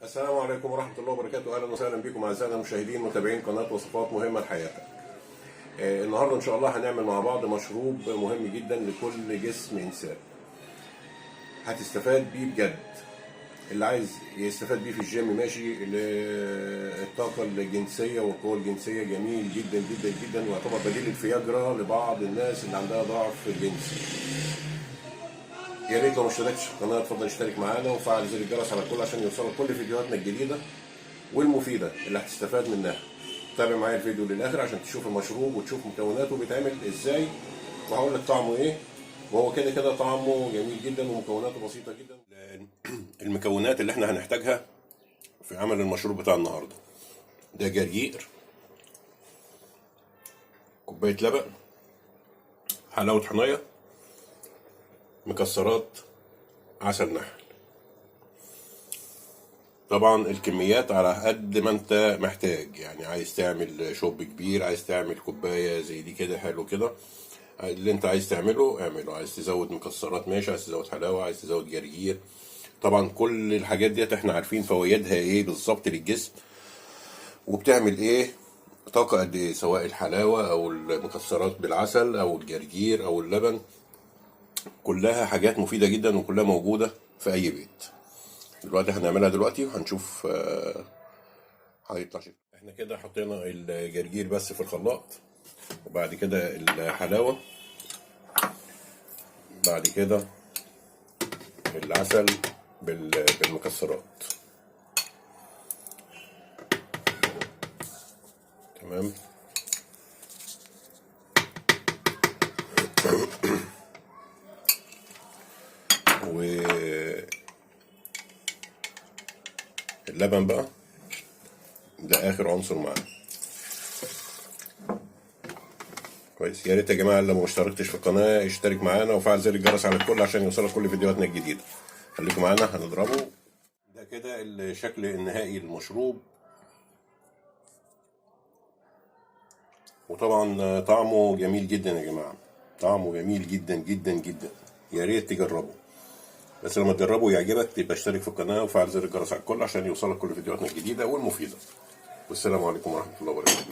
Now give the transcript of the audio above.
السلام عليكم ورحمة الله وبركاته. أهلا وسهلا بكم أعزائنا المشاهدين متابعين قناة وصفات مهمة لحياتك. النهاردة إن شاء الله هنعمل مع بعض مشروب مهم جدا لكل جسم إنسان. هتستفاد بيه بجد. اللي عايز يستفاد بيه في الجيم ماشي، الطاقة الجنسية والقوة الجنسية جميل جدا جدا جدا، ويعتبر بديل الفياجرا لبعض الناس اللي عندها ضعف جنسي. يا ريت لو ما اشتركتش في القناه اتفضل اشترك معانا وفعل زر الجرس على الكل عشان يوصلك كل فيديوهاتنا الجديده والمفيده اللي هتستفاد منها. تابع معايا الفيديو للاخر عشان تشوف المشروب وتشوف مكوناته بيتعمل ازاي، وهقول لك طعمه ايه. وهو كده كده طعمه جميل جدا ومكوناته بسيطه جدا. المكونات اللي احنا هنحتاجها في عمل المشروب بتاع النهارده: ده جرجير، كوبايه لبن، حلاوه طحينيه، مكسرات، عسل نحل. طبعا الكميات على قد ما انت محتاج، يعني عايز تعمل شوب كبير، عايز تعمل كوبايه زي دي كده حلو كده، اللي انت عايز تعمله اعمله. عايز تزود مكسرات ماشي، عايز تزود حلاوه، عايز تزود جرجير. طبعا كل الحاجات ديت احنا عارفين فوائدها ايه بالظبط للجسم وبتعمل ايه، طاقه قد ايه، سواء الحلاوه او المكسرات بالعسل او الجرجير او اللبن. كلها حاجات مفيده جدا وكلها موجوده في اي بيت. دلوقتي هنعملها دلوقتي وهنشوف هيطلع شكل. احنا كده حطينا الجرجير بس في الخلاط، وبعد كده الحلاوة، بعد كده العسل بالمكسرات. تمام. واللبن بقى ده اخر عنصر معانا. كويس. يا ريت يا جماعه اللي ما اشتركتش في القناه اشترك معانا وفعل زر الجرس على الكل عشان يوصلك كل فيديوهاتنا الجديده. خليكم معانا هنضربه. ده كده الشكل النهائي للمشروب، وطبعا طعمه جميل جدا يا جماعه، طعمه جميل جدا جدا جدا. يا ريت تجربه، بس لما تجربه ويعجبك تبقى اشترك في القناه وفعل زر الجرس على الكل عشان يوصلك كل فيديوهاتنا الجديده والمفيده. والسلام عليكم ورحمه الله وبركاته.